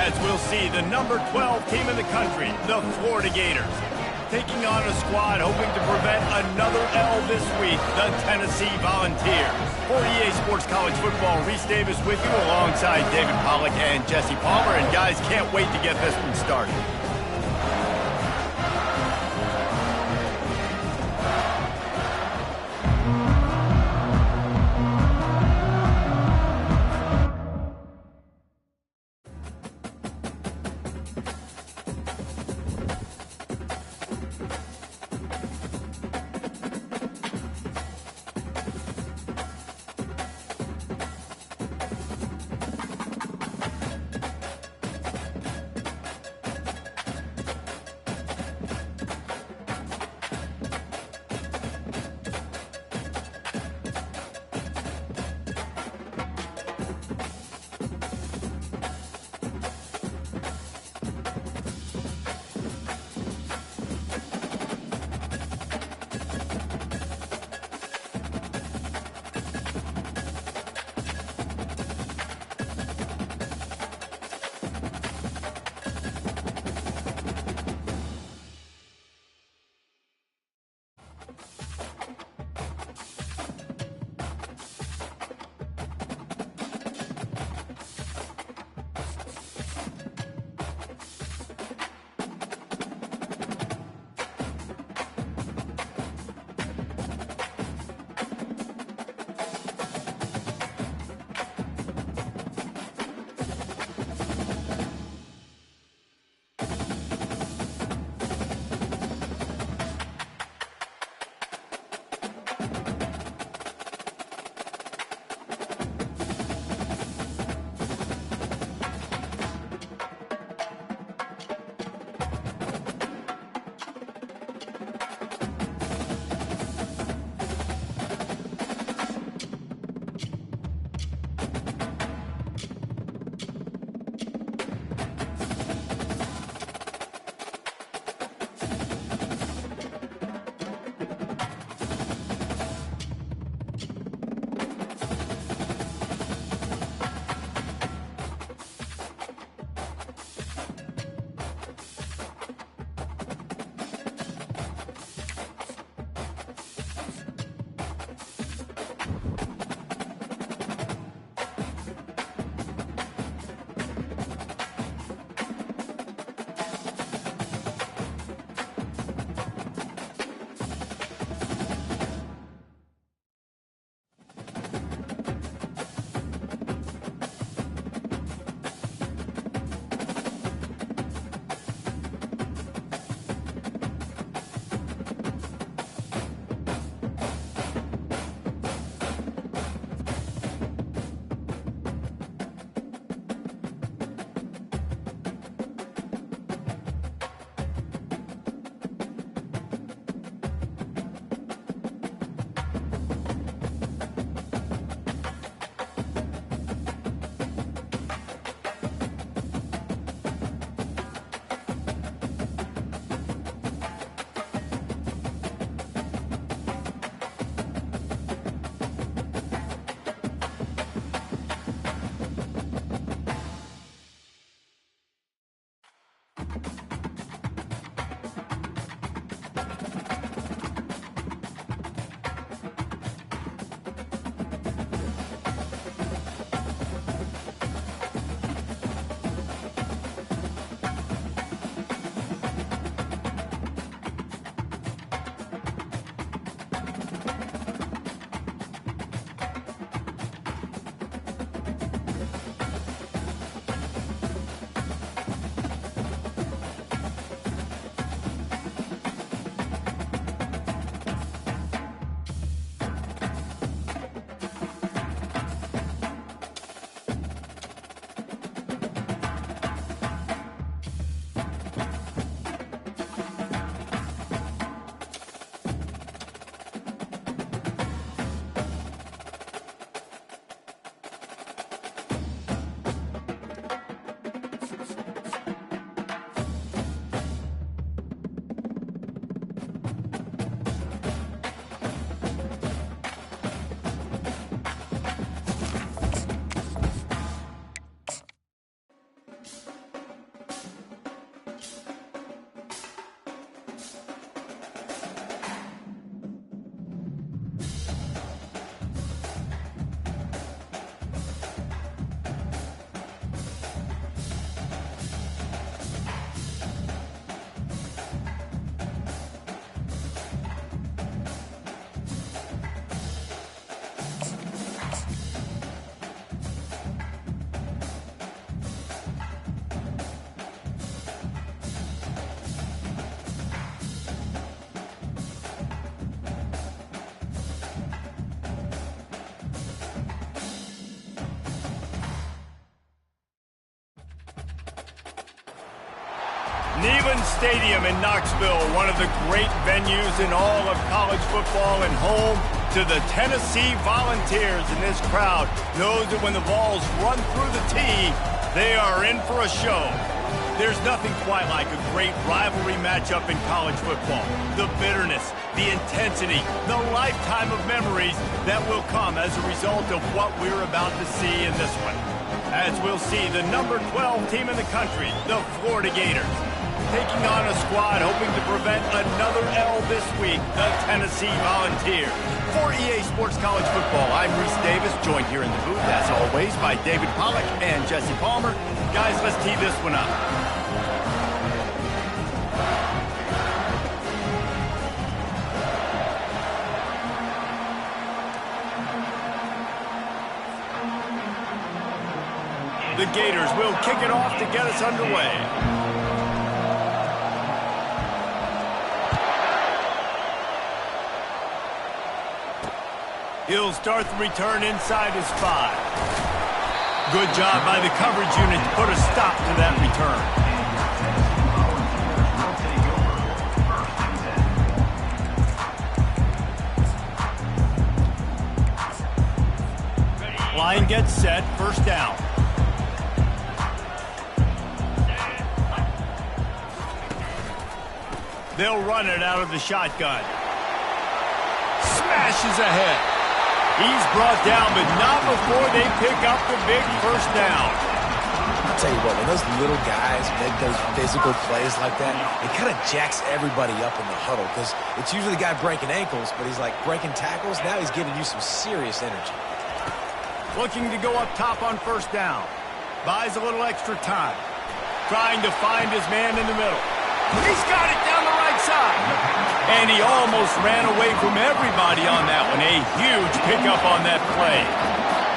as we'll see the number 12 team in the country, the Florida Gators, taking on a squad hoping to prevent another L this week, the Tennessee Volunteers. For EA Sports College Football, Reese Davis with you alongside David Pollack and Jesse Palmer. And guys, can't wait to get this one started. Neyland Stadium in Knoxville, one of the great venues in all of college football and home to the Tennessee Volunteers. And this crowd knows that when the balls run through the tee, they are in for a show. There's nothing quite like a great rivalry matchup in college football. The bitterness, the intensity, the lifetime of memories that will come as a result of what we're about to see in this one. As we'll see the number 12 team in the country, the Florida Gators, taking on a squad hoping to prevent another L this week, the Tennessee Volunteers. For EA Sports College Football, I'm Reese Davis, joined here in the booth, as always, by David Pollack and Jesse Palmer. Guys, let's tee this one up. The Gators will kick it off to get us underway. He'll start the return inside his 5. Good job by the coverage unit to put a stop to that return. Line gets set, first down. They'll run it out of the shotgun. Smashes ahead. He's brought down, but not before they pick up the big first down. I'll tell you what, when those little guys make those physical plays like that, it kind of jacks everybody up in the huddle because it's usually the guy breaking ankles, but he's like breaking tackles. Now he's giving you some serious energy. Looking to go up top on first down. Buys a little extra time. Trying to find his man in the middle. He's got it down the right side. And he almost ran away from everybody on that one. A huge pickup on that play.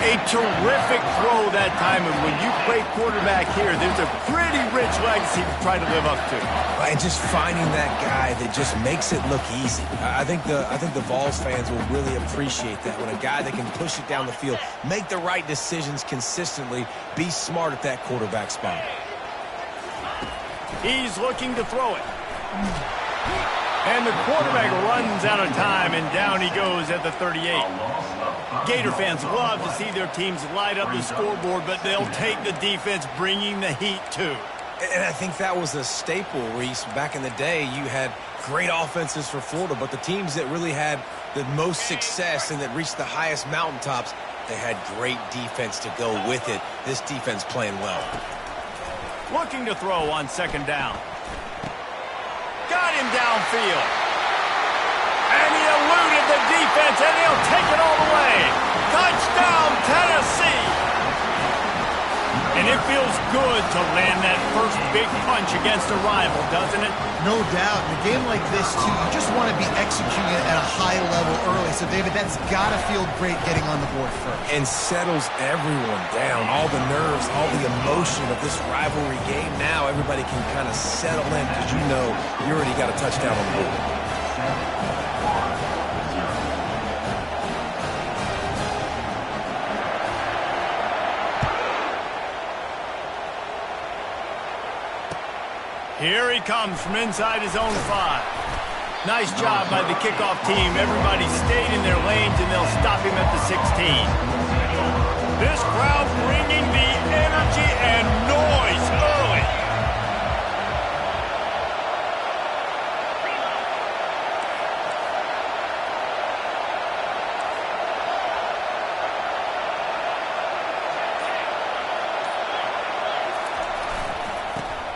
A terrific throw that time. And when you play quarterback here, there's a pretty rich legacy to try to live up to. And just finding that guy that just makes it look easy. I think the Vols fans will really appreciate that. When a guy that can push it down the field, make the right decisions consistently, be smart at that quarterback spot. He's looking to throw it. And the quarterback runs out of time, and down he goes at the 38. Gator fans love to see their teams light up the scoreboard, but they'll take the defense bringing the heat too. And I think that was a staple, Reese. Back in the day, you had great offenses for Florida, but the teams that really had the most success and that reached the highest mountaintops, they had great defense to go with it. This defense playing well. Looking to throw on second down. Got him downfield. And he eluded the defense, and he'll take it all the way. Touchdown, Tennessee! And it feels good to land that first big punch against a rival, doesn't it? No doubt. In a game like this, too, you just want to be executing it at a high level early. So, David, that's got to feel great getting on the board first. And settles everyone down. All the nerves, all the emotion of this rivalry game. Now everybody can kind of settle in because you know you already got a touchdown on the board. Here he comes from inside his own 5. Nice job by the kickoff team. Everybody stayed in their lanes, and they'll stop him at the 16. This crowd bringing the energy and noise early.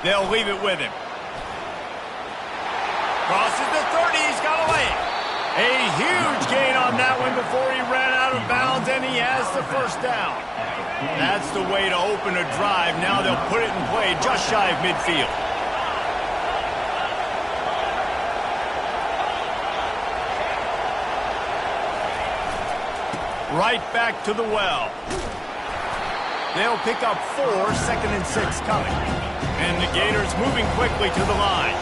They'll leave it with him. Crosses the 30, he's got away. A huge gain on that one before he ran out of bounds, and he has the first down. That's the way to open a drive. Now they'll put it in play just shy of midfield. Right back to the well. They'll pick up 4, 2nd and 6 coming. And the Gators moving quickly to the line.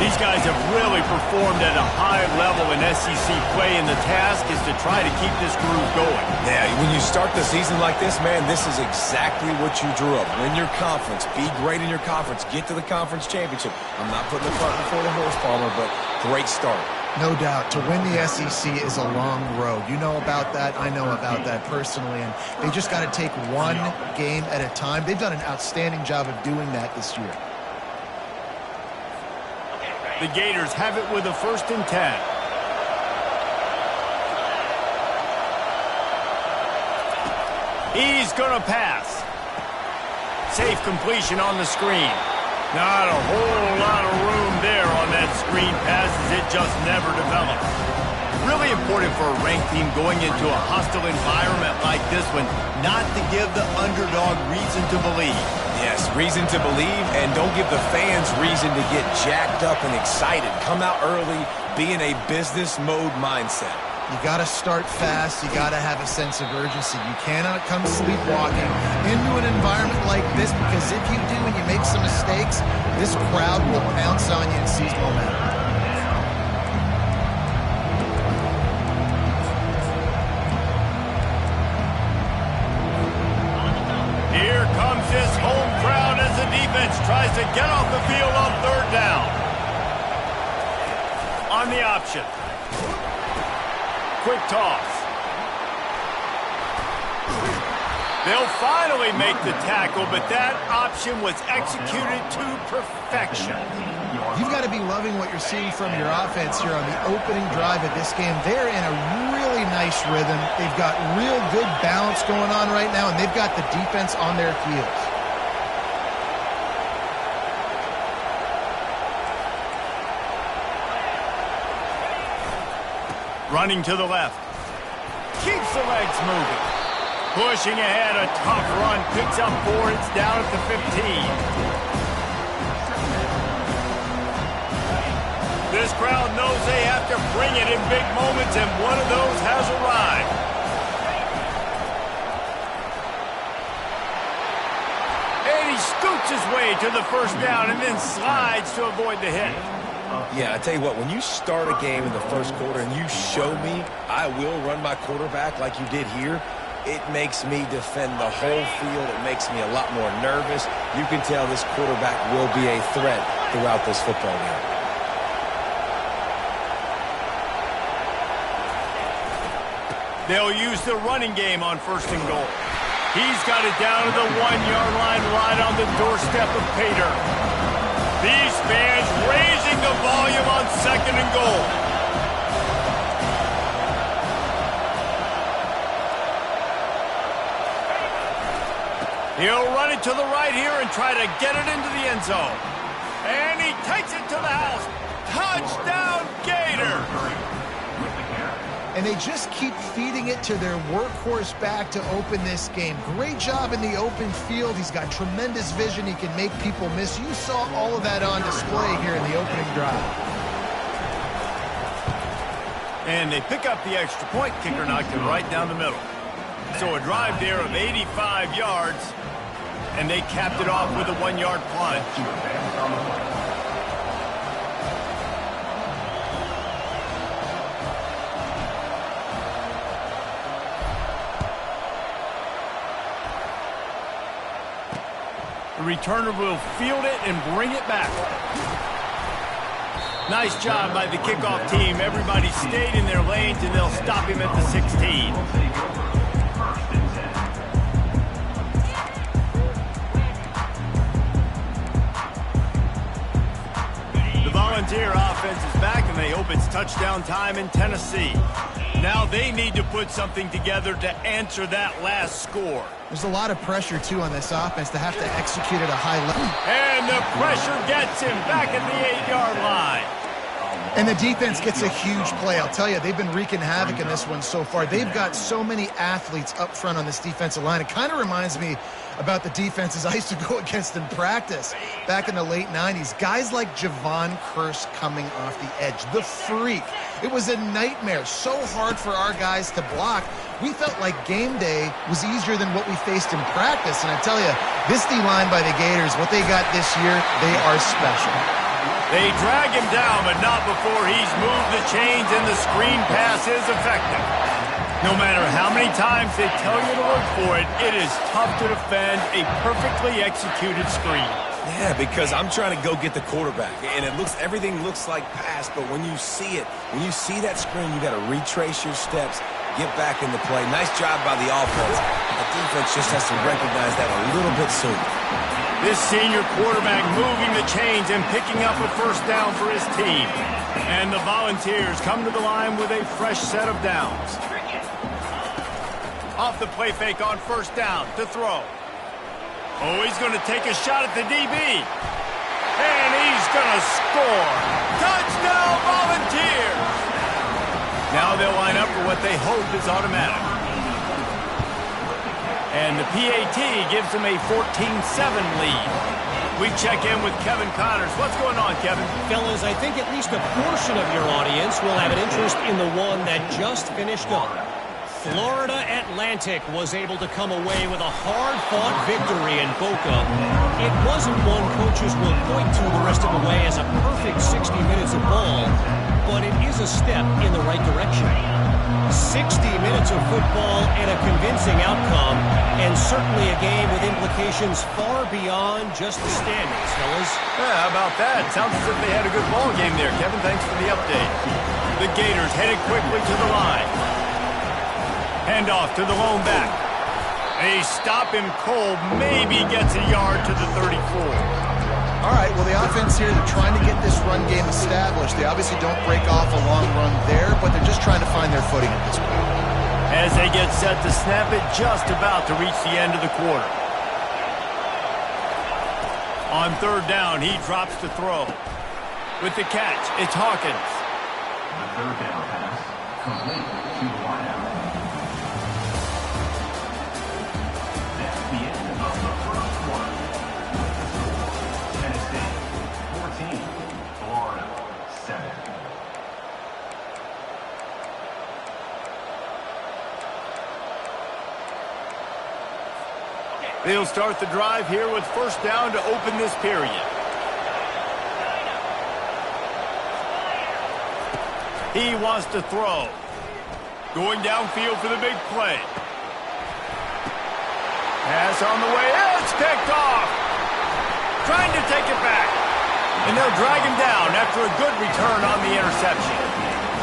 These guys have really performed at a high level in SEC play, and the task is to try to keep this groove going. Yeah, when you start the season like this, man, this is exactly what you drew up. Win your conference. Be great in your conference. Get to the conference championship. I'm not putting the cart before the horse, Palmer, but great start. No doubt. To win the SEC is a long road. You know about that. I know about that personally. And they just got to take one game at a time. They've done an outstanding job of doing that this year. The Gators have it with a 1st and 10. He's going to pass. Safe completion on the screen. Not a whole lot of room there on that screen pass as it just never developed. Really important for a ranked team going into a hostile environment like this one not to give the underdog reason to believe. Yes, reason to believe, and don't give the fans reason to get jacked up and excited. Come out early, be in a business mode mindset. You got to start fast. You got to have a sense of urgency. You cannot come sleepwalking into an environment like this, because if you do and you make some mistakes, this crowd will pounce on you and seize momentum. Here comes this home crowd as the defense tries to get off the field on 3rd down. On the option. Quick toss. They'll finally make the tackle, but that option was executed to perfection. You've got to be loving what you're seeing from your offense here on the opening drive of this game. They're in a really nice rhythm. They've got real good balance going on right now, and they've got the defense on their heels. Running to the left. Keeps the legs moving. Pushing ahead, a tough run. Picks up 4. It's down at the 15. This crowd knows they have to bring it in big moments, and one of those has arrived. And he scoots his way to the 1st down and then slides to avoid the hit. Yeah, I tell you what, when you start a game in the 1st quarter and you show me I will run my quarterback like you did here, it makes me defend the whole field. It makes me a lot more nervous. You can tell this quarterback will be a threat throughout this football game. They'll use the running game on 1st and goal. He's got it down to the 1-yard line right on the doorstep of Pater. These fans raising the volume on 2nd and goal. He'll run it to the right here and try to get it into the end zone. And he takes it to the house. Touchdown, Gators! And they just keep feeding it to their workhorse back to open this game. Great job in the open field. He's got tremendous vision. He can make people miss. You saw all of that on display here in the opening drive. And they pick up the extra point. Kicker knocked it right down the middle. So a drive there of 85 yards, and they capped it off with a 1-yard plunge. The returner will field it and bring it back. Nice job by the kickoff team. Everybody stayed in their lanes, and they'll stop him at the 16. The Volunteer offense is back, and they hope it's touchdown time in Tennessee. Now they need to put something together to answer that last score. There's a lot of pressure, too, on this offense to have to execute at a high level. And the pressure gets him back at the 8-yard line. And the defense gets a huge play. I'll tell you, they've been wreaking havoc in this one so far. They've got so many athletes up front on this defensive line. It kind of reminds me about the defenses I used to go against in practice back in the late 90s. Guys like Javon Curse coming off the edge, the freak. It was a nightmare. So hard for our guys to block. we felt like game day was easier than what we faced in practice. And I tell you, this D-line by the Gators, what they got this year, they are special. They drag him down, but not before he's moved the chains and the screen pass is effective. No matter how many times they tell you to look for it, it is tough to defend a perfectly executed screen. Yeah, because I'm trying to go get the quarterback, and everything looks like pass, but when you see it, when you see that screen, you got to retrace your steps, get back in the play. Nice job by the offense. The defense just has to recognize that a little bit sooner. This senior quarterback moving the chains and picking up a first down for his team. And the Volunteers come to the line with a fresh set of downs. Off the play fake on first down to throw. Oh, he's going to take a shot at the DB. And he's going to score. Touchdown, Volunteers! Now they'll line up for what they hope is automatic. And the PAT gives them a 14-7 lead. We check in with Kevin Connors. What's going on, Kevin? Fellas, I think at least a portion of your audience will have an interest in the one that just finished up. Florida Atlantic was able to come away with a hard-fought victory in Boca. It wasn't one coaches will point to the rest of the way as a perfect 60 minutes of ball, but it is a step in the right direction. 60 minutes of football and a convincing outcome, and certainly a game with implications far beyond just the standings, fellas. Yeah, how about that? Sounds as if they had a good ball game there, Kevin. Thanks for the update. The Gators headed quickly to the line. Handoff to the lone back. They stop him cold, maybe gets a yard to the 34. All right, well, the offense here, they're trying to get this run game established. They obviously don't break off a long run there, but they're just trying to find their footing at this point. As they get set to snap it, just about to reach the end of the quarter. On third down, he drops to throw. With the catch, it's Hawkins. The third down pass, complete to the wideout. That's the end of the first quarter. Tennessee, 14. Florida, 7. They'll start the drive here with first down to open this period. He wants to throw. Going downfield for the big play. Pass on the way. It's picked off. Trying to take it back. And they'll drag him down after a good return on the interception.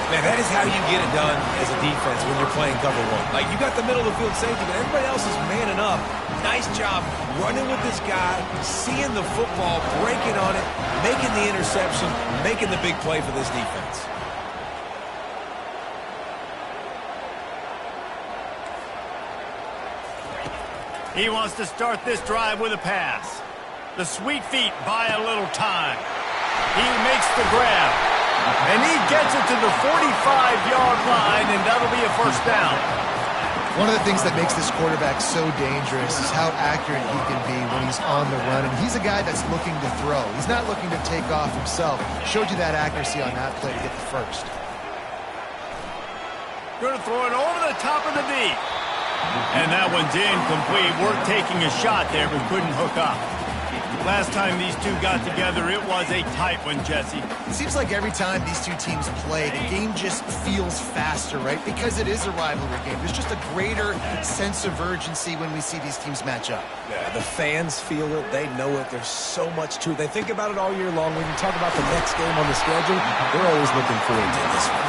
Man, that is how you get it done as a defense when you're playing cover one. Like, you got the middle of the field safety, but everybody else is manning up. Nice job running with this guy, seeing the football, breaking on it, making the interception, making the big play for this defense. He wants to start this drive with a pass. The sweet feet buy a little time. He makes the grab. And he gets it to the 45-yard line, and that'll be a first down. One of the things that makes this quarterback so dangerous is how accurate he can be when he's on the run. And he's a guy that's looking to throw. He's not looking to take off himself. Showed you that accuracy on that play to get the first. Going to throw it over the top of the D. And that one's incomplete. Worth taking a shot there, but couldn't hook up. Last time these two got together, it was a tight one, Jesse. It seems like every time these two teams play, the game just feels faster, right? Because it is a rivalry game. There's just a greater sense of urgency when we see these teams match up. Yeah, the fans feel it. They know it. There's so much to it. They think about it all year long. When you talk about the next game on the schedule, they're always looking forward to this one.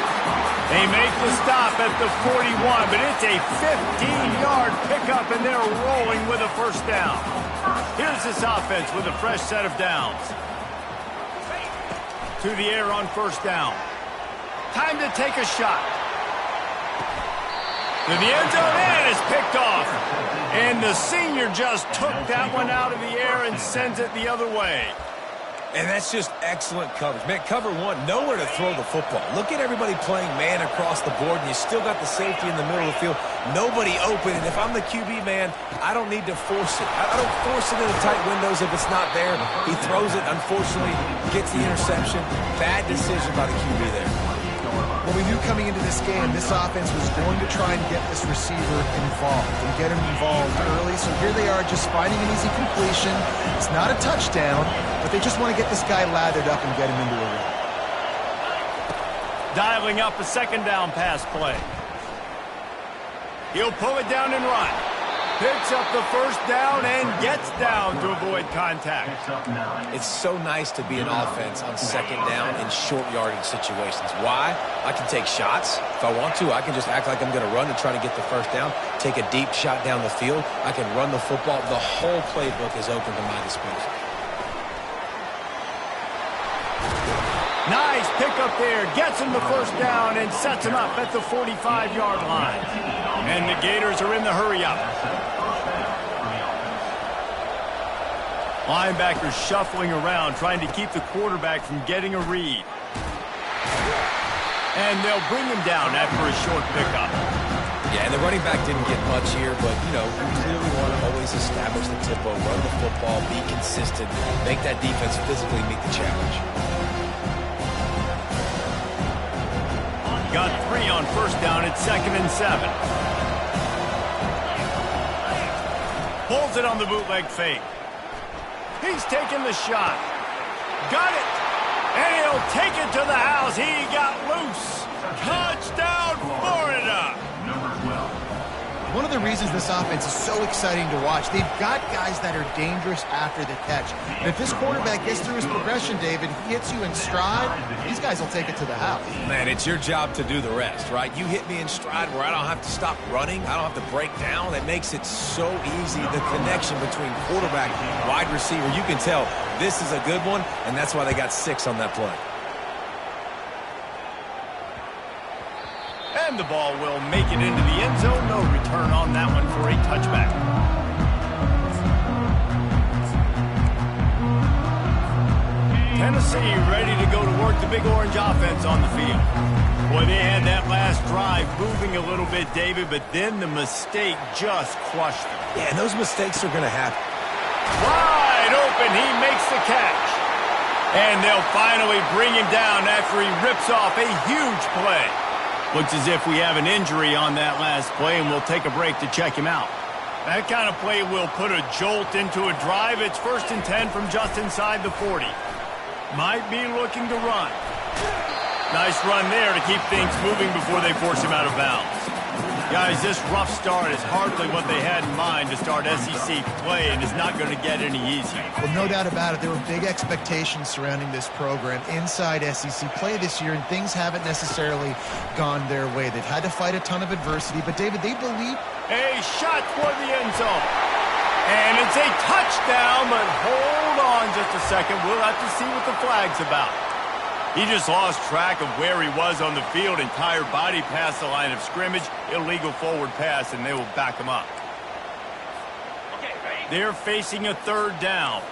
They make the stop at the 41, but it's a 15-yard pickup, and they're rolling with a first down. Here's this offense with a fresh set of downs. To the air on first down. Time to take a shot. To the end zone, and it's picked off. And the senior just took that one out of the air and sends it the other way. And that's just excellent coverage. Man, cover one, nowhere to throw the football. Look at everybody playing man across the board, and you still got the safety in the middle of the field. Nobody open, and if I'm the QB, man, I don't need to force it. I don't force it into tight windows if it's not there. He throws it, unfortunately, gets the interception. Bad decision by the QB there. Well, we knew coming into this game, this offense was going to try and get this receiver involved and get him involved early. So here they are just finding an easy completion. It's not a touchdown, but they just want to get this guy lathered up and get him into a run. Dialing up a second down pass play. He'll pull it down and run. Picks up the first down and gets down to avoid contact. It's so nice to be an offense on second down in short yardage situations. Why? I can take shots. If I want to, I can just act like I'm going to run and try to get the first down, take a deep shot down the field. I can run the football. The whole playbook is open to my disposal. Nice pickup there. Gets him the first down and sets him up at the 45-yard line. And the Gators are in the hurry-up. Linebackers shuffling around, trying to keep the quarterback from getting a read. And they'll bring him down after a short pickup. Yeah, and the running back didn't get much here, but, you know, we clearly want to always establish the tempo, run the football, be consistent, make that defense physically meet the challenge. Got 3 on first down at 2nd and 7. Pulls it on the bootleg fake. He's taking the shot. Got it. And he'll take it to the house. He got loose. Touchdown, Florida. One of the reasons this offense is so exciting to watch, they've got guys that are dangerous after the catch. And if this quarterback gets through his progression, David, he hits you in stride, these guys will take it to the house. Man, it's your job to do the rest, right? You hit me in stride where I don't have to stop running. I don't have to break down. It makes it so easy. The connection between quarterback and wide receiver, you can tell this is a good one, and that's why they got 6 on that play. And the ball will make it into the end zone. No return on that one for a touchback. Tennessee ready to go to work the Big Orange offense on the field. Boy, they had that last drive moving a little bit, David, but then the mistake just crushed them. Yeah, and those mistakes are going to happen. Wide open, he makes the catch. And they'll finally bring him down after he rips off a huge play. Looks as if we have an injury on that last play, and we'll take a break to check him out. That kind of play will put a jolt into a drive. It's 1st and 10 from just inside the 40. Might be looking to run. Nice run there to keep things moving before they force him out of bounds. Guys, this rough start is hardly what they had in mind to start SEC play, and is not going to get any easier. Well, no doubt about it. There were big expectations surrounding this program inside SEC play this year, and things haven't necessarily gone their way. They've had to fight a ton of adversity, but, David, they believe... A shot toward the end zone. And it's a touchdown, but hold on just a second. We'll have to see what the flag's about. He just lost track of where he was on the field. Entire body past the line of scrimmage. Illegal forward pass, and they will back him up. They're facing a 3rd down.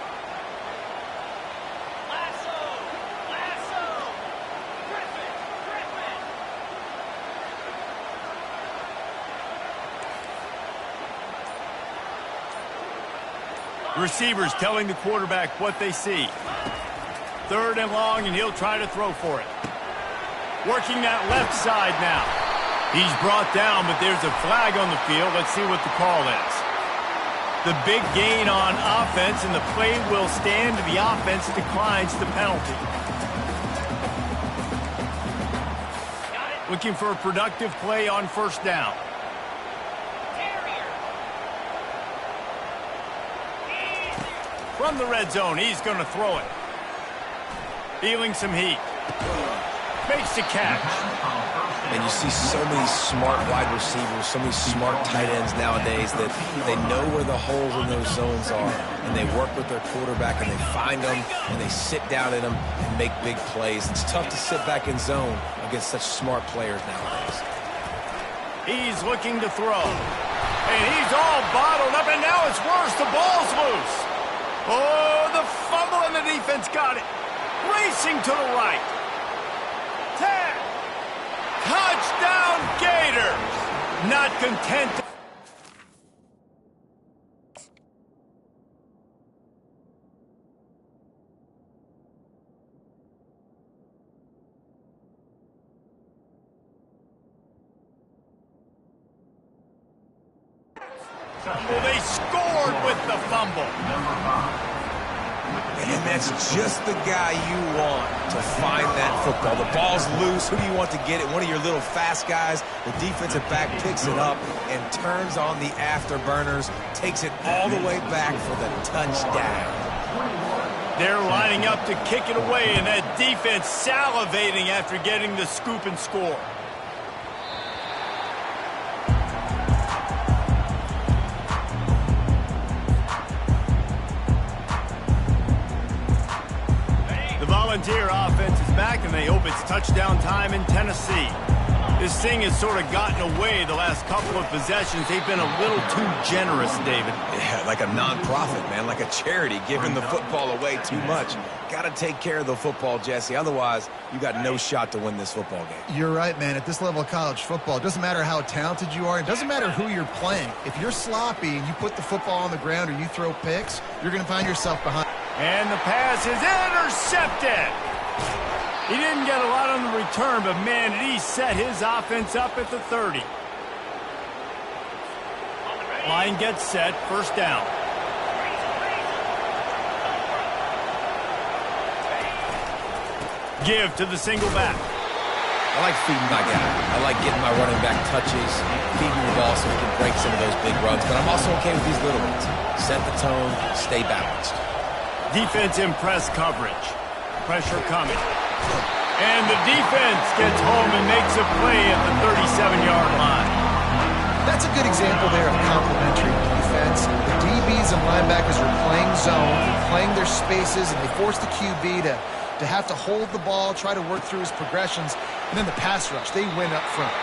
Receivers telling the quarterback what they see. 3rd and long, and he'll try to throw for it. Working that left side now. He's brought down, but there's a flag on the field. Let's see what the call is. The big gain on offense, and the play will stand. The offense declines the penalty. Looking for a productive play on 1st down. From the red zone, he's going to throw it. Feeling some heat. Makes the catch. And you see so many smart wide receivers, so many smart tight ends nowadays that they know where the holes in those zones are, and they work with their quarterback, and they find them, and they sit down in them and make big plays. It's tough to sit back in zone against such smart players nowadays. He's looking to throw. And he's all bottled up, and now it's worse. The ball's loose. Oh, the fumble, and the defense got it. Racing to the right. 10. Touchdown, Gators. Not content. Well, they scored with the fumble. And that's just the guy you want to find that football. The ball's loose. Who do you want to get it? One of your little fast guys. The defensive back picks it up and turns on the afterburners, takes it all the way back for the touchdown. They're lining up to kick it away, and that defense salivating after getting the scoop and score. Volunteer offense is back, and they hope it's touchdown time in Tennessee. This thing has sort of gotten away the last couple of possessions. They've been a little too generous, David. Yeah, like a non-profit, man, like a charity, giving the football away too much. Got to take care of the football, Jesse. Otherwise, you got no shot to win this football game. You're right, man. At this level of college football, it doesn't matter how talented you are. It doesn't matter who you're playing. If you're sloppy and you put the football on the ground or you throw picks, you're going to find yourself behind. And the pass is intercepted. He didn't get a lot on the return, but, man, did he set his offense up at the 30. Line gets set, first down. Give to the single back. I like feeding my guy. I like getting my running back touches, feeding the ball so he can break some of those big runs. But I'm also okay with these little ones. Set the tone, stay balanced. Defense in press coverage. Pressure coming. And the defense gets home and makes a play at the 37-yard line. That's a good example there of complementary defense. The DBs and linebackers are playing zone, playing their spaces, and they force the QB to have to hold the ball, try to work through his progressions, and then the pass rush, they win up front.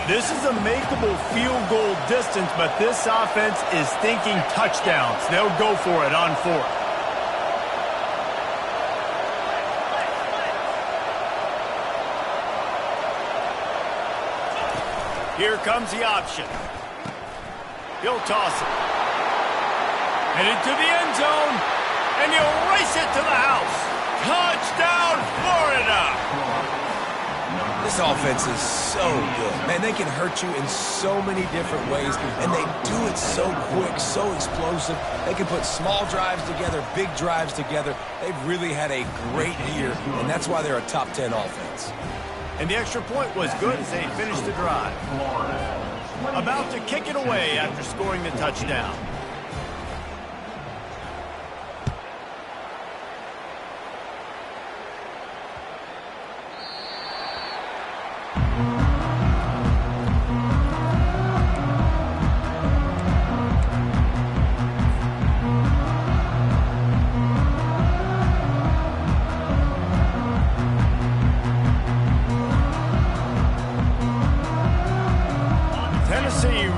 This is a makeable field goal distance, but this offense is thinking touchdowns. They'll go for it on fourth. Here comes the option. He'll toss it. Headed to the end zone, and he'll race it to the house. Touchdown, Florida! This offense is so good. Man, they can hurt you in so many different ways, and they do it so quick, so explosive. They can put small drives together, big drives together. They've really had a great year, and that's why they're a top 10 offense. And the extra point was good as they finished the drive. About to kick it away after scoring the touchdown.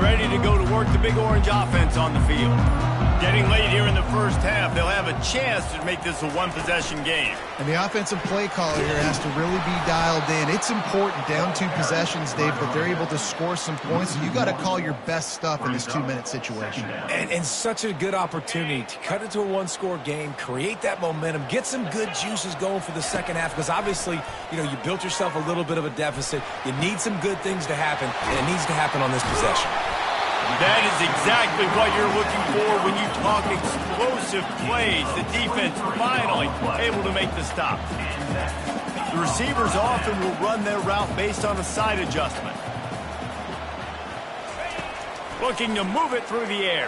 Ready to go to work the Big Orange offense on the field. Getting late here in the first half, they'll have a chance to make this a one-possession game. And the offensive play caller here has to really be dialed in. It's important, down 2 possessions, Dave, that they're able to score some points. You got to call your best stuff in this 2-minute situation. And such a good opportunity to cut into a one-score game, create that momentum, get some good juices going for the second half, because obviously, you know, you built yourself a little bit of a deficit. You need some good things to happen, and it needs to happen on this possession. That is exactly what you're looking for when you talk explosive plays. The defense finally able to make the stop. The receivers often will run their route based on a side adjustment. Looking to move it through the air.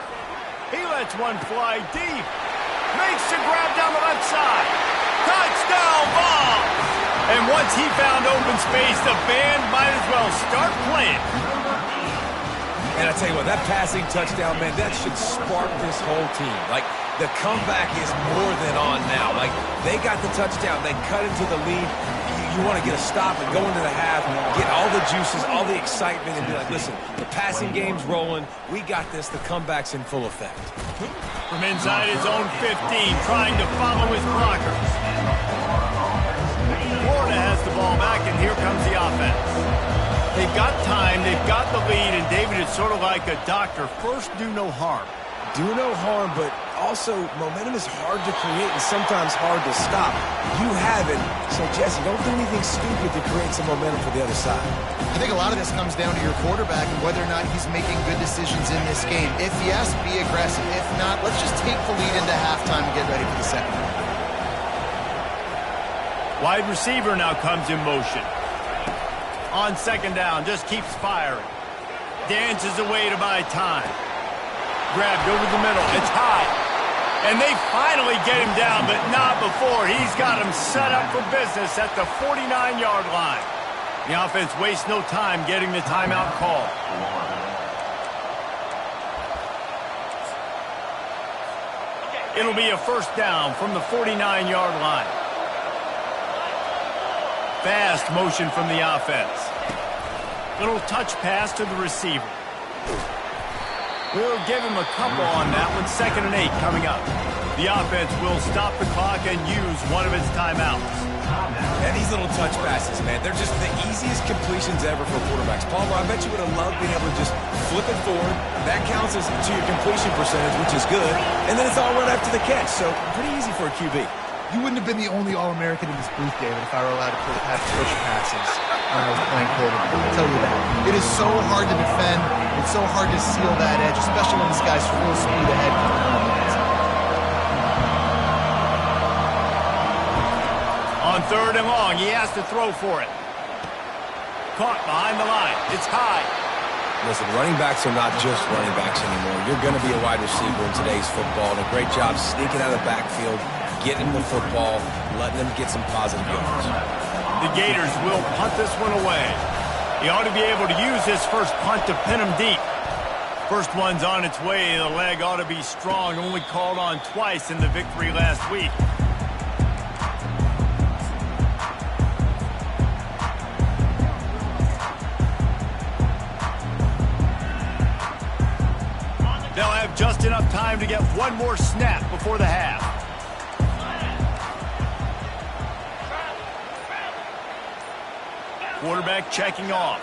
He lets one fly deep. Makes the grab down the left side. Touchdown ball! And once he found open space, the band might as well start playing. And I tell you what, that passing touchdown, man, that should spark this whole team. Like, the comeback is more than on now. Like, they got the touchdown. They cut into the lead. You want to get a stop and go into the half, get all the juices, all the excitement, and be like, listen, the passing game's rolling. We got this. The comeback's in full effect. From inside his own 15, trying to follow his blockers. Florida has the ball back, and here comes the offense. They've got time, they've got the lead, and David, is sort of like a doctor. First, do no harm. do no harm, but also momentum is hard to create and sometimes hard to stop. You have it, so Jesse, don't do anything stupid to create some momentum for the other side. I think a lot of this comes down to your quarterback and whether or not he's making good decisions in this game. If yes, be aggressive. If not, let's just take the lead into halftime and get ready for the second half. Wide receiver now comes in motion. On second down, just keeps firing. Dances away to buy time. Grabbed over the middle. It's high. And they finally get him down, but not before. He's got him set up for business at the 49-yard line. The offense wastes no time getting the timeout call. It'll be a first down from the 49-yard line. Fast motion from the offense. Little touch pass to the receiver. We'll give him a couple on that one. 2nd and 8 coming up. The offense will stop the clock and use one of its timeouts. And these little touch passes, man, they're just the easiest completions ever for quarterbacks. Palmer, I bet you would have loved being able to just flip it forward. That counts as to your completion percentage, which is good. And then it's all run after the catch, so pretty easy for a QB. You wouldn't have been the only All-American in this booth, David, if I were allowed to have push passes when I was playing quarterback. I'll tell you that. It is so hard to defend. It's so hard to seal that edge, especially when this guy's full speed ahead coming on the inside. On 3rd and long, he has to throw for it. Caught behind the line. It's high. Listen, running backs are not just running backs anymore. You're going to be a wide receiver in today's football, and a great job sneaking out of the backfield, getting the football, letting them get some positive yards. The Gators will punt this one away. He ought to be able to use this first punt to pin him deep. First one's on its way. The leg ought to be strong. Only called on twice in the victory last week. They'll have just enough time to get one more snap before the half. Quarterback checking off.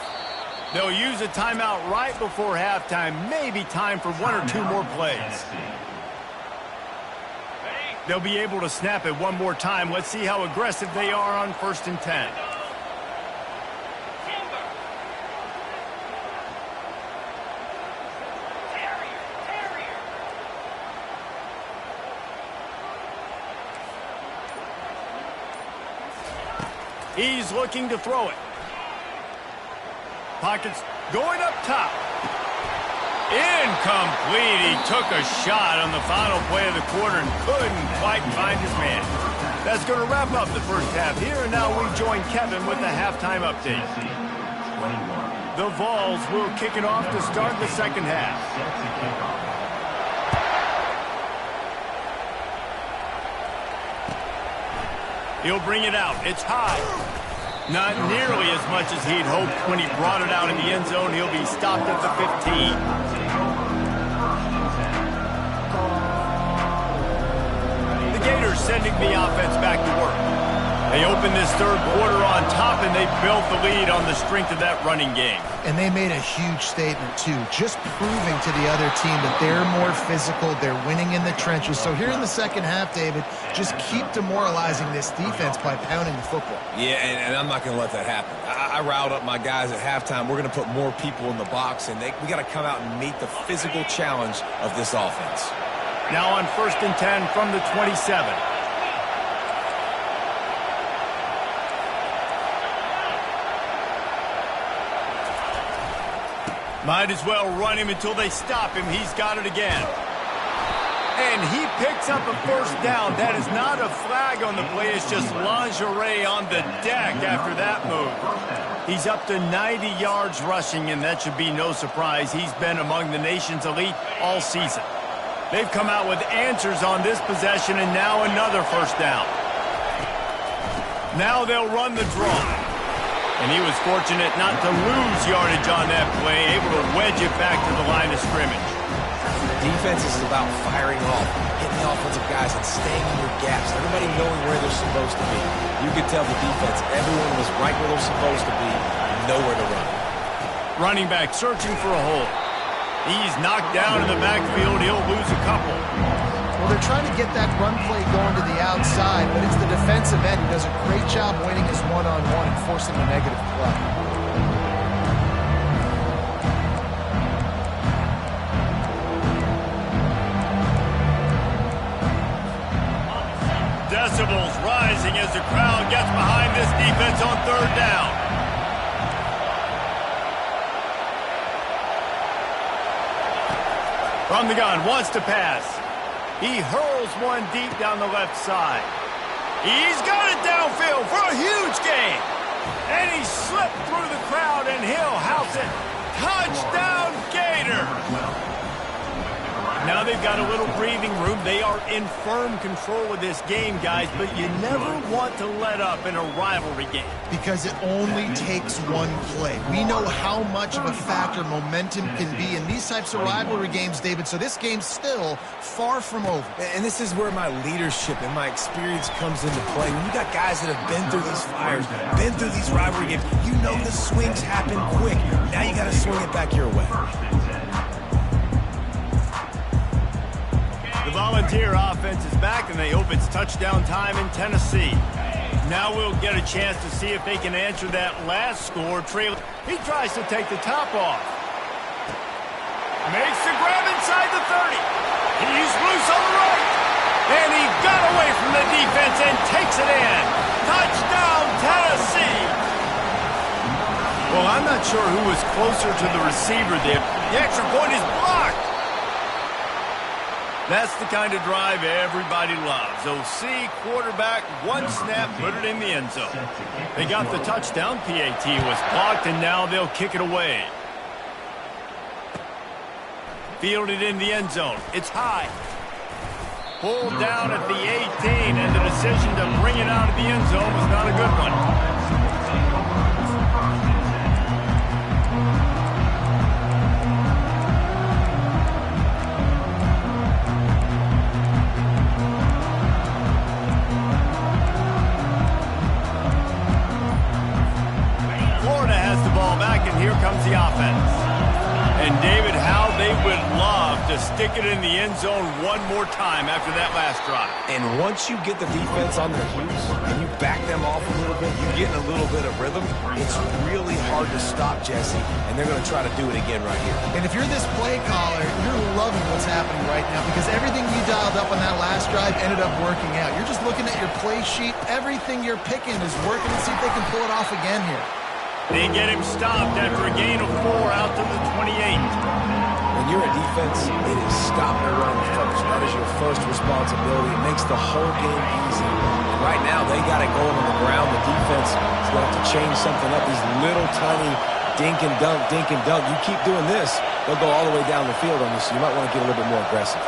They'll use a timeout right before halftime. Maybe time for one or two more plays. They'll be able to snap it one more time. Let's see how aggressive they are on 1st and 10. He's looking to throw it. Pockets going up top. Incomplete. He took a shot on the final play of the quarter and couldn't quite find his man. That's going to wrap up the first half here, and now we join Kevin with the halftime update. The Vols will kick it off to start the second half. He'll bring it out. It's high. Not nearly as much as he'd hoped when he brought it out in the end zone. He'll be stopped at the 15. The Gators sending the offense back to work. They opened this third quarter on top, and they built the lead on the strength of that running game. And they made a huge statement, too, just proving to the other team that they're more physical, they're winning in the trenches. So here in the second half, David, just keep demoralizing this defense by pounding the football. Yeah, and I'm not going to let that happen. I riled up my guys at halftime. We're going to put more people in the box, and we got to come out and meet the physical challenge of this offense. Now on 1st and 10 from the 27. Might as well run him until they stop him. He's got it again. And he picks up a first down. That is not a flag on the play. It's just lingerie on the deck after that move. He's up to 90 yards rushing, and that should be no surprise. He's been among the nation's elite all season. They've come out with answers on this possession, and now another first down. Now they'll run the draw. And he was fortunate not to lose yardage on that play, able to wedge it back to the line of scrimmage. Defense is about firing off, hitting the offensive guys, and staying in your gaps. Everybody knowing where they're supposed to be. You could tell the defense, everyone was right where they're supposed to be, nowhere to run. Running back searching for a hole. He's knocked down in the backfield. He'll lose a couple. Well, they're trying to get that run play going to the outside, but it's the defensive end who does a great job winning his one-on-one and forcing the negative play. Decibels rising as the crowd gets behind this defense on third down. From the gun, wants to pass. He hurls one deep down the left side. He's got it downfield for a huge gain. And he slipped through the crowd, and he'll house it. Touchdown, Gator! Now they've got a little breathing room. They are in firm control of this game, guys, but you never want to let up in a rivalry game. Because it only takes one play. We know how much of a factor momentum can be in these types of rivalry games, David, so this game's still far from over. And this is where my leadership and my experience comes into play. When you got guys that have been through these fires, been through these rivalry games, you know the swings happen quick. Now you got to swing it back your way. The Volunteer offense is back, and they hope it's touchdown time in Tennessee. Now we'll get a chance to see if they can answer that last score. He tries to take the top off. Makes the grab inside the 30. He's loose on the right. And he got away from the defense and takes it in. Touchdown, Tennessee. Well, I'm not sure who was closer to the receiver there. The extra point is blocked. That's the kind of drive everybody loves. OC, quarterback, one snap, put it in the end zone. They got the touchdown. PAT was blocked, and now they'll kick it away. Fielded in the end zone. It's high. Pulled down at the 18, and the decision to bring it out of the end zone was not a good one. Here comes the offense. And David, how they would love to stick it in the end zone one more time after that last drive. And once you get the defense on their heels and you back them off a little bit, you get in a little bit of rhythm, it's really hard to stop, Jesse, and they're going to try to do it again right here. And if you're this play caller, you're loving what's happening right now because everything you dialed up on that last drive ended up working out. You're just looking at your play sheet. Everything you're picking is working. Let's see if they can pull it off again here. They get him stopped after a gain of 4 out to the 28. When you're a defense, it is stop the run first. That is your first responsibility. It makes the whole game easy. And right now, they got it going on the ground. The defense is going to have to change something up. These little tiny dink and dunk, dink and dunk. You keep doing this, they'll go all the way down the field on you, so you might want to get a little bit more aggressive.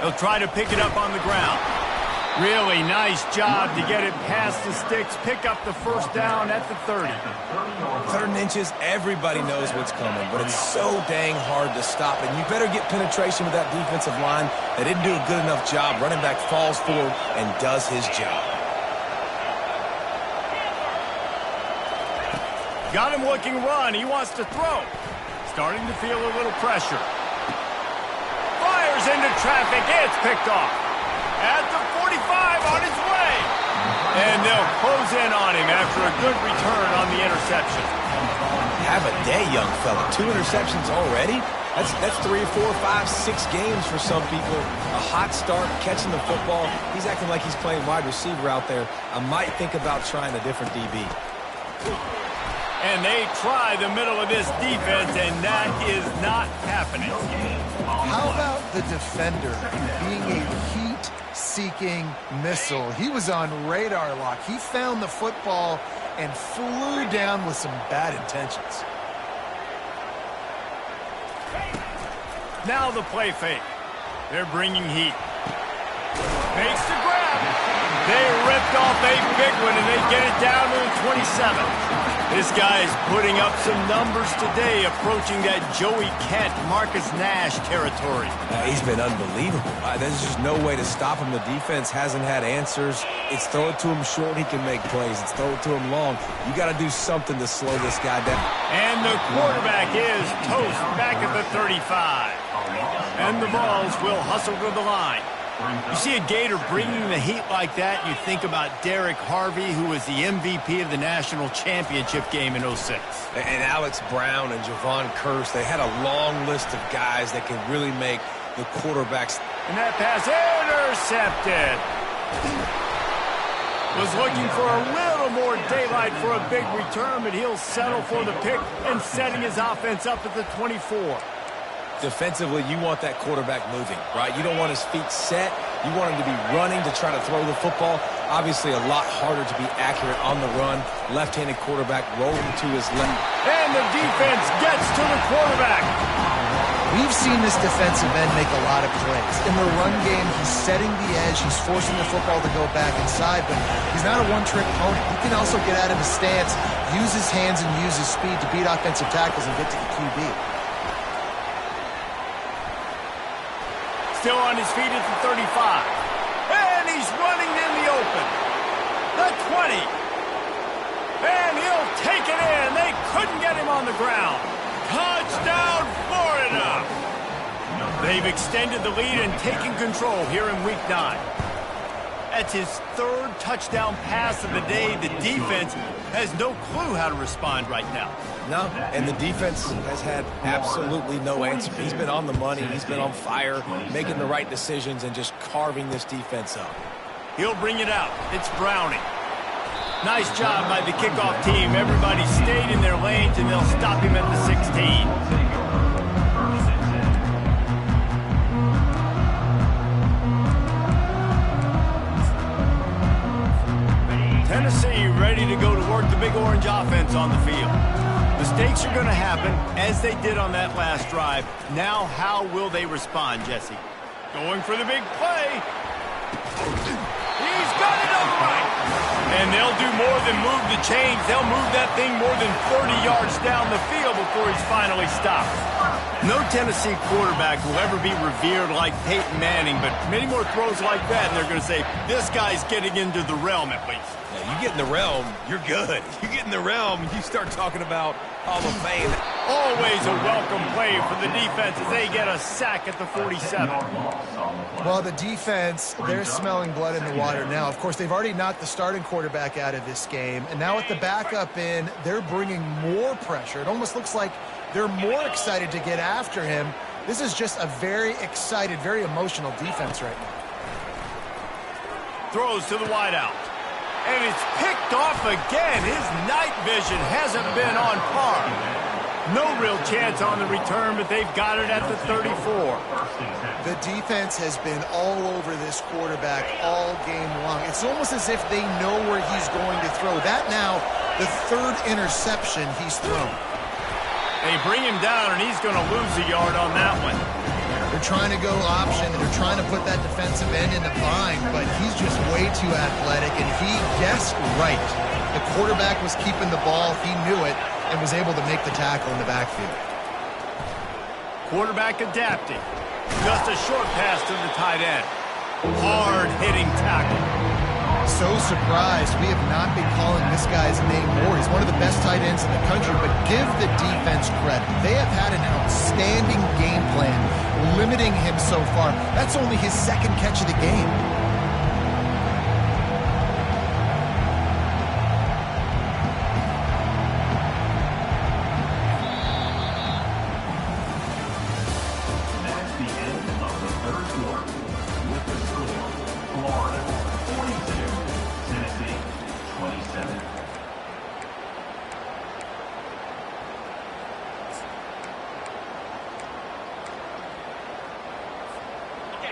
They'll try to pick it up on the ground. Really nice job to get it past the sticks, pick up the first down at the 30. 3rd and inches, everybody knows what's coming, but it's so dang hard to stop. And you better get penetration with that defensive line. They didn't do a good enough job. Running back falls forward and does his job. Got him looking run. He wants to throw. Starting to feel a little pressure. Fires into traffic. It's picked off. At the 45 on his way. And they'll close in on him after a good return on the interception. Have a day, young fella. 2 interceptions already? That's 3, 4, 5, 6 games for some people. A hot start, catching the football. He's acting like he's playing wide receiver out there. I might think about trying a different DB. And they try the middle of this defense, and that is not happening. How about the defender being a heat-seeking missile? He was on radar lock. He found the football and flew down with some bad intentions. Now the play fake. They're bringing heat. Makes the grab. They ripped off a big one, and they get it down to the 27. This guy is putting up some numbers today, approaching that Joey Kent, Marcus Nash territory. He's been unbelievable. There's just no way to stop him. The defense hasn't had answers. It's throw it to him short, he can make plays. It's throw it to him long. You got to do something to slow this guy down. And the quarterback is toast back at the 35. And the Vols will hustle to the line. You see a Gator bringing the heat like that, you think about Derek Harvey, who was the MVP of the national championship game in 06. And Alex Brown and Javon Curse, they had a long list of guys that can really make the quarterbacks. And that pass intercepted. Was looking for a little more daylight for a big return, but he'll settle for the pick and setting his offense up at the 24. Defensively, you want that quarterback moving, right? You don't want his feet set. You want him to be running to try to throw the football. Obviously, a lot harder to be accurate on the run. Left-handed quarterback rolling to his left. And the defense gets to the quarterback. We've seen this defensive end make a lot of plays. In the run game, he's setting the edge. He's forcing the football to go back inside, but he's not a one-trick pony. He can also get out of his stance, use his hands, and use his speed to beat offensive tackles and get to the QB. Still on his feet at the 35. And he's running in the open. The 20. And he'll take it in. They couldn't get him on the ground. Touchdown, Florida. They've extended the lead and taken control here in Week 9. That's his third touchdown pass of the day. The defense has no clue how to respond right now. No, and the defense has had absolutely no answer. He's been on the money. He's been on fire, making the right decisions and just carving this defense up. He'll bring it out. It's Browning. Nice job by the kickoff team. Everybody stayed in their lanes, and they'll stop him at the 16. Tennessee ready to go to work the Big Orange offense on the field. Mistakes are going to happen, as they did on that last drive. Now, how will they respond, Jesse? Going for the big play. He's got it all right. And they'll do more than move the chains. They'll move that thing more than 40 yards down the field before he's finally stopped. No Tennessee quarterback will ever be revered like Peyton Manning, but many more throws like that, and they're going to say, this guy's getting into the realm at least. Yeah, you get in the realm, you're good. You get in the realm, you start talking about Hall of Fame. Always a welcome play for the defense as they get a sack at the 47. Well, the defense, they're smelling blood in the water now. Of course, they've already knocked the starting quarterback out of this game, and now with the backup in, they're bringing more pressure. It almost looks like they're more excited to get after him. This is just a very excited, very emotional defense right now. Throws to the wideout. And it's picked off again. His night vision hasn't been on par. No real chance on the return, but they've got it at the 34. The defense has been all over this quarterback all game long. It's almost as if they know where he's going to throw. That now, the third interception he's thrown. They bring him down, and he's going to lose a yard on that one. They're trying to go option, and they're trying to put that defensive end in the bind, but he's just way too athletic, and he guessed right. The quarterback was keeping the ball. He knew it and was able to make the tackle in the backfield. Quarterback adapting. Just a short pass to the tight end. Hard-hitting tackle. So surprised we have not been calling this guy's name more. He's one of the best tight ends in the country, but give the defense credit. They have had an outstanding game plan, limiting him so far. That's only his second catch of the game. That's the end of the third quarter. With the score, Florida 42, Tennessee 27.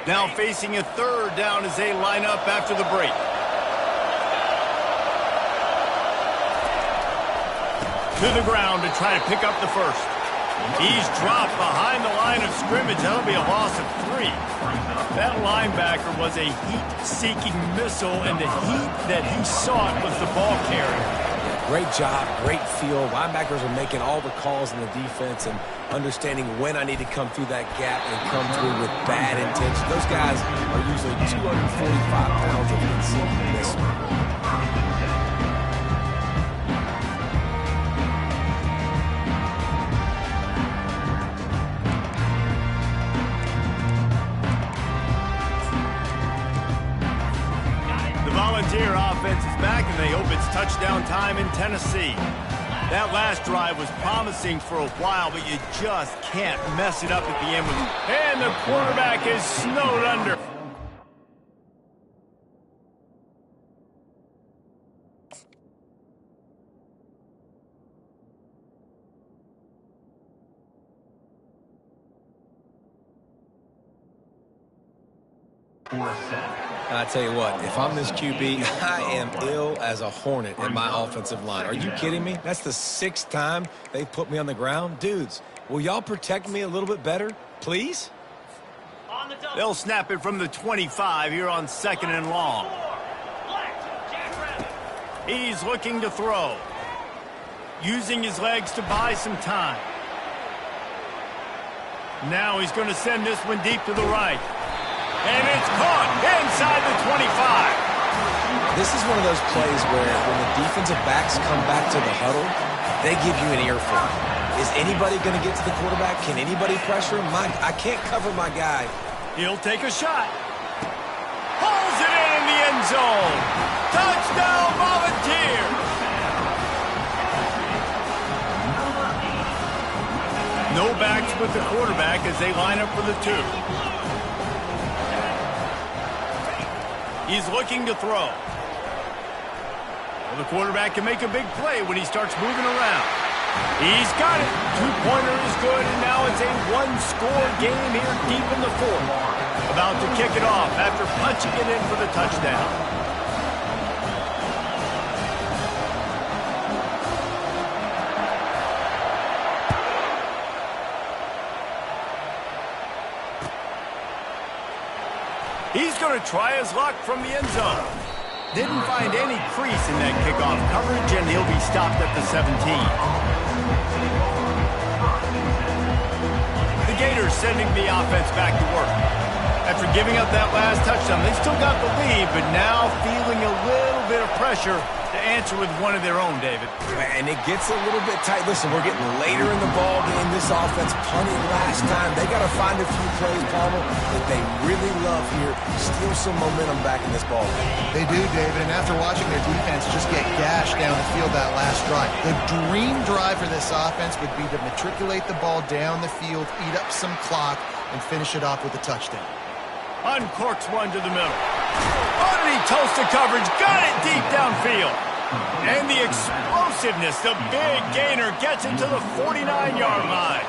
Now facing a third down as they line up after the break. To the ground to try to pick up the first. He's dropped behind the line of scrimmage. That'll be a loss of 3. That linebacker was a heat-seeking missile, and the heat that he sought was the ball carrier. Great job, great feel. Linebackers are making all the calls in the defense and understanding when I need to come through that gap and come through with bad intention. Those guys are usually 245 pounds of incendiariness. The Volunteer offense is back, and they hope it's touchdown time in Tennessee. That last drive was promising for a while, but you just can't mess it up at the end with it. And the quarterback is snowed under. I tell you what, if I'm this QB, I am ill as a hornet in my offensive line. Are you kidding me? That's the 6th time they've put me on the ground. Dudes, will y'all protect me a little bit better, please? They'll snap it from the 25 here on 2nd and long. He's looking to throw. Using his legs to buy some time. Now he's going to send this one deep to the right. And it's caught inside the 25. This is one of those plays where when the defensive backs come back to the huddle, they give you an earful. Is anybody going to get to the quarterback? Can anybody pressure him? I can't cover my guy. He'll take a shot. Pulls it in the end zone. Touchdown, Volunteers. No backs with the quarterback as they line up for the 2. He's looking to throw. Well, the quarterback can make a big play when he starts moving around. He's got it. 2-pointer is good, and now it's a 1-score game here deep in the 4th. About to kick it off after punching it in for the touchdown. He's going to try his luck from the end zone. Didn't find any crease in that kickoff coverage, and he'll be stopped at the 17. The Gators sending the offense back to work. After giving up that last touchdown, they still got the lead, but now feeling a little bit of pressure to answer with one of their own, David. And it gets a little bit tight. Listen, we're getting later in the ball game. This offense punted last time. They got to find a few plays, Palmer, that they really love here. Steal some momentum back in this ball game. They do, David, and after watching their defense just get gashed down the field that last drive, the dream drive for this offense would be to matriculate the ball down the field, eat up some clock, and finish it off with a touchdown. Uncorks one to the middle. Underneath toasted coverage, got it deep downfield. And the explosiveness, the big gainer gets it to the 49-yard line.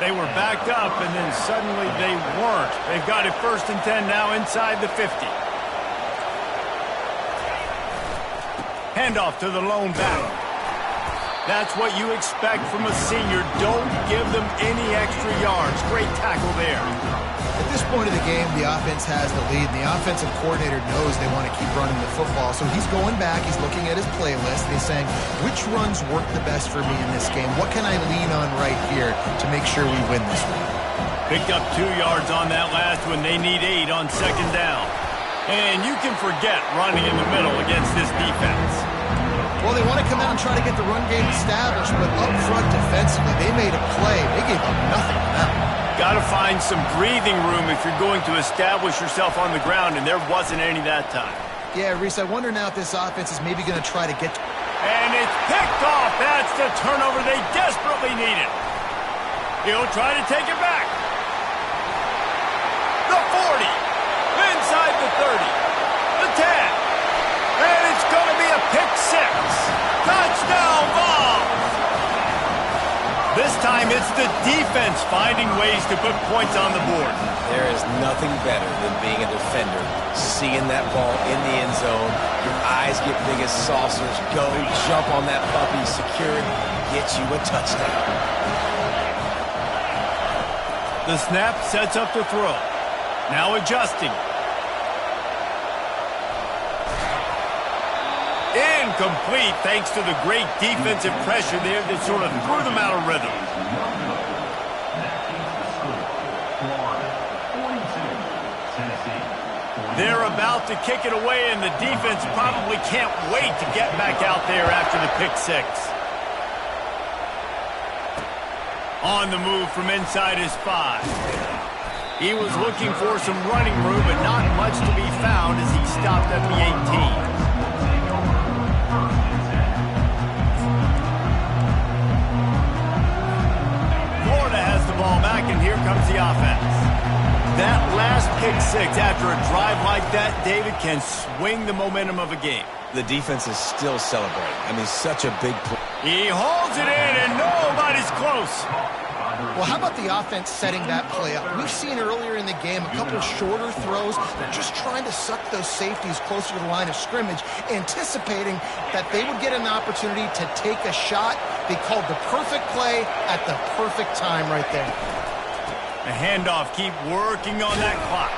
They were backed up, and then suddenly they weren't. They've got it 1st and 10 now inside the 50. Handoff to the lone back. That's what you expect from a senior. Don't give them any extra yards. Great tackle there. At this point of the game, the offense has the lead, and the offensive coordinator knows they want to keep running the football. So he's going back, he's looking at his playlist, and he's saying, which runs work the best for me in this game? What can I lean on right here to make sure we win this one? Picked up 2 yards on that last one. They need 8 on 2nd down. And you can forget running in the middle against this defense. Well, they want to come out and try to get the run game established, but up front defensively, they made a play. They gave up nothing on that one. Got to find some breathing room if you're going to establish yourself on the ground, and there wasn't any that time. Yeah, Reese, I wonder now if this offense is maybe going to try to get... And it's picked off. That's the turnover they desperately needed. He'll try to take it back. The 40. Inside the 30. The 10. And it's going to be a pick 6. Touchdown ball. This time it's the defense finding ways to put points on the board. There is nothing better than being a defender, seeing that ball in the end zone. Your eyes get big as saucers. Go, jump on that puppy, secure it, get you a touchdown. The snap sets up the throw. Now adjusting. Incomplete thanks to the great defensive pressure there that sort of threw them out of rhythm. They're about to kick it away, and the defense probably can't wait to get back out there after the pick six. On the move from inside his 5. He was looking for some running room, but not much to be found as he stopped at the 18. Florida has the ball back, and here comes the offense. That last pick six after a drive like that, David, can swing the momentum of a game. The defense is still celebrating. I mean, such a big play. He holds it in, and nobody's close. Well, how about the offense setting that play up? We've seen earlier in the game a couple of shorter throws. They're just trying to suck those safeties closer to the line of scrimmage, anticipating that they would get an opportunity to take a shot. They called the perfect play at the perfect time right there. A handoff, keep working on that clock.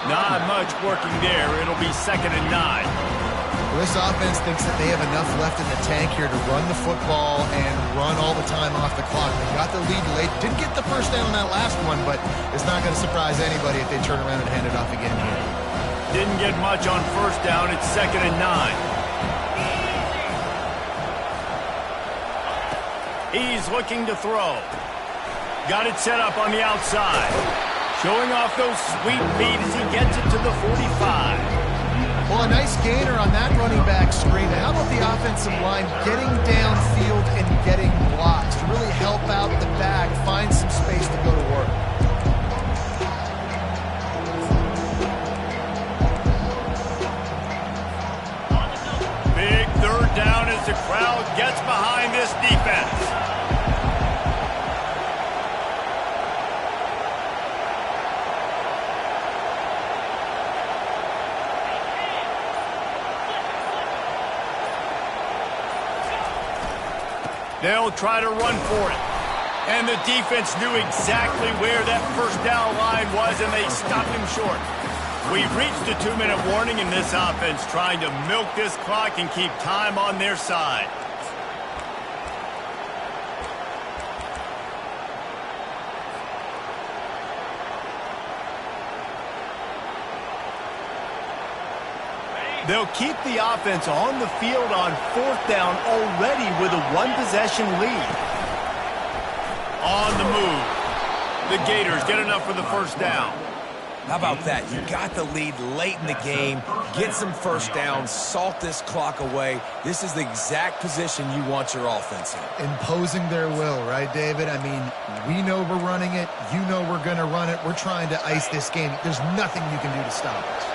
Not much working there. It'll be 2nd and 9. Well, this offense thinks that they have enough left in the tank here to run the football and run all the time off the clock. They got the lead late. Didn't get the first down on that last one, but it's not going to surprise anybody if they turn around and hand it off again here. Didn't get much on first down. It's 2nd and 9. He's looking to throw. Got it set up on the outside. Showing off those sweet feet as he gets it to the 45. Well, a nice gainer on that running back screen. How about the offensive line getting downfield and getting blocks to really help out the back, find some space to go to work? Big 3rd down as the crowd gets behind this defense. They'll try to run for it. And the defense knew exactly where that first down line was, and they stopped him short. We've reached a 2-minute warning in this offense, trying to milk this clock and keep time on their side. They'll keep the offense on the field on 4th down already with a 1-possession lead. On the move. The Gators get enough for the first down. How about that? You got the lead late in the game. Get some first downs. Salt this clock away. This is the exact position you want your offense in. Imposing their will, right, David? I mean, we know we're running it. You know we're going to run it. We're trying to ice this game. There's nothing you can do to stop us.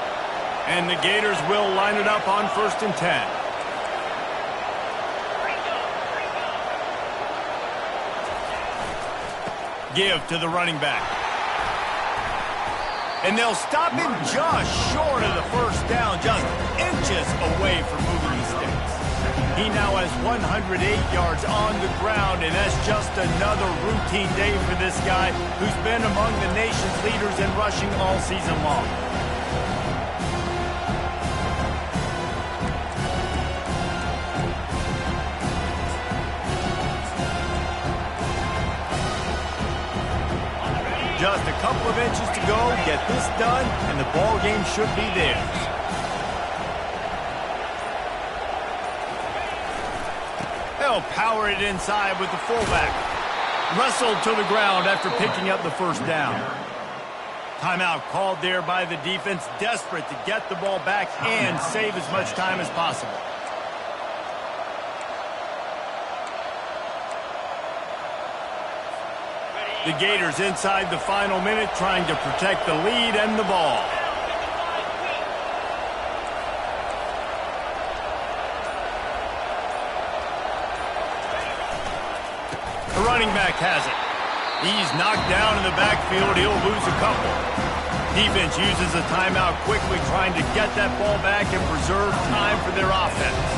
And the Gators will line it up on 1st and 10. Give to the running back. And they'll stop him just short of the first down, just inches away from moving the sticks. He now has 108 yards on the ground, and that's just another routine day for this guy who's been among the nation's leaders in rushing all season long. Just a couple of inches to go, get this done, and the ball game should be theirs. They'll power it inside with the fullback. Wrestled to the ground after picking up the first down. Timeout called there by the defense, desperate to get the ball back and save as much time as possible. The Gators inside the final minute trying to protect the lead and the ball. The running back has it. He's knocked down in the backfield. He'll lose a couple. Defense uses a timeout quickly, trying to get that ball back and preserve time for their offense.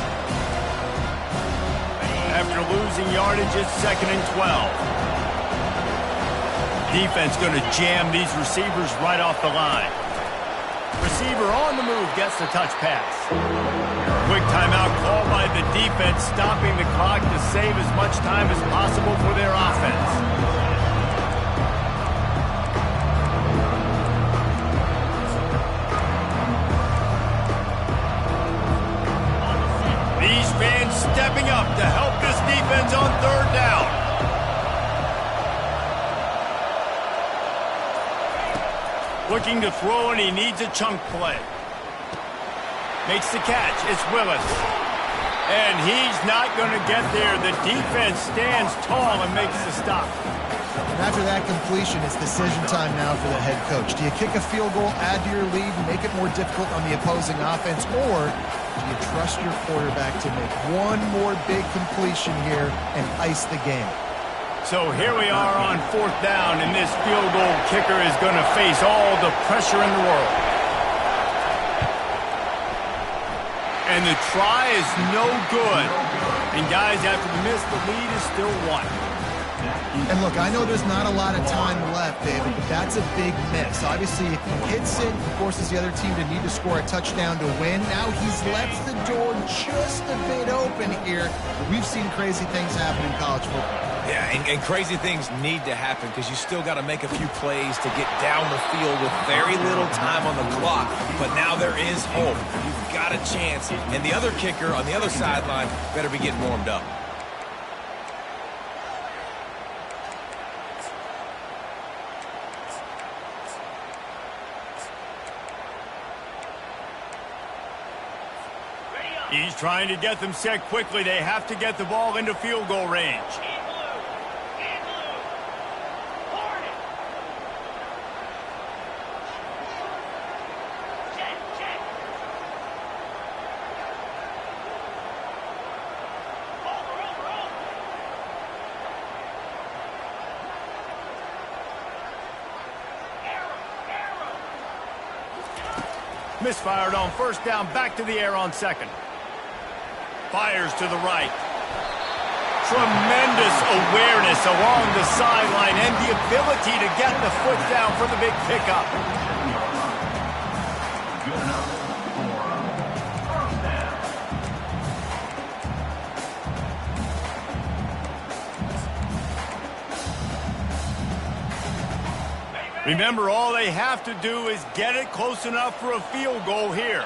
After losing yardage, it's 2nd and 12. Defense going to jam these receivers right off the line. receiver on the move gets the touch pass. Quick timeout called by the defense, stopping the clock to save as much time as possible for their offense. These fans stepping up to help this defense on third down. Looking to throw, and he needs a chunk play. Makes the catch. It's Willis. And he's not going to get there. The defense stands tall and makes the stop. And after that completion, it's decision time now for the head coach. Do you kick a field goal, add to your lead, and make it more difficult on the opposing offense, or do you trust your quarterback to make one more big completion here and ice the game? So here we are on fourth down, and this field goal kicker is going to face all the pressure in the world. And the try is no good. And guys, after the miss, the lead is still one. And look, I know there's not a lot of time left, David, but that's a big miss. Obviously, if he hits it, he forces the other team to need to score a touchdown to win. Now he's left the door just a bit open here. We've seen crazy things happen in college football. Yeah, and crazy things need to happen because you still got to make a few plays to get down the field with very little time on the clock. But now there is hope. You've got a chance. And the other kicker on the other sideline better be getting warmed up. He's trying to get them set quickly. They have to get the ball into field goal range. Misfired on first down, back to the air on second. Fires to the right. Tremendous awareness along the sideline and the ability to get the foot down for the big pickup. Good enough for first down. Remember, all they have to do is get it close enough for a field goal here.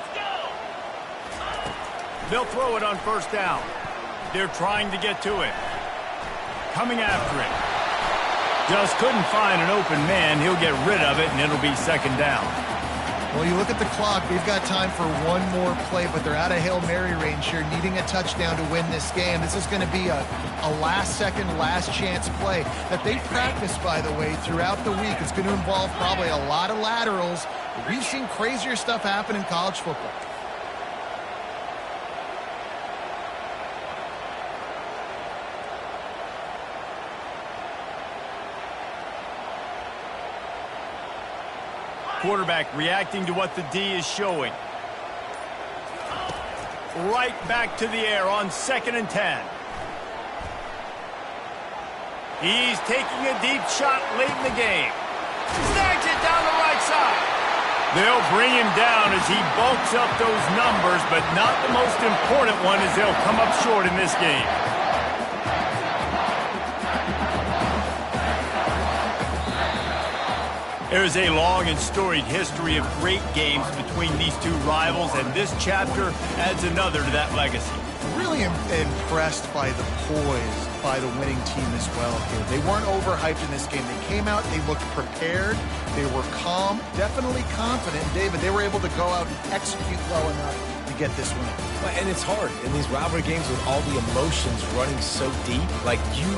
They'll throw it on first down. They're trying to get to it. Coming after it. Just couldn't find an open man. He'll get rid of it, and it'll be second down. Well, you look at the clock, we've got time for one more play, but they're out of Hail Mary range here, needing a touchdown to win this game. This is going to be a last-second, last-chance play that they practice, by the way, throughout the week. It's going to involve probably a lot of laterals. We've seen crazier stuff happen in college football. Quarterback reacting to what the D is showing. Right back to the air on 2nd and 10. He's taking a deep shot late in the game. Snags it down the right side. They'll bring him down as he bulks up those numbers, but not the most important one as they'll come up short in this game. There's a long and storied history of great games between these two rivals, and this chapter adds another to that legacy. Really impressed by the poise by the winning team as well here. They weren't overhyped in this game. They came out, they looked prepared, they were calm, definitely confident. David, they were able to go out and execute well enough to get this win. And it's hard in these rivalry games with all the emotions running so deep. Like, you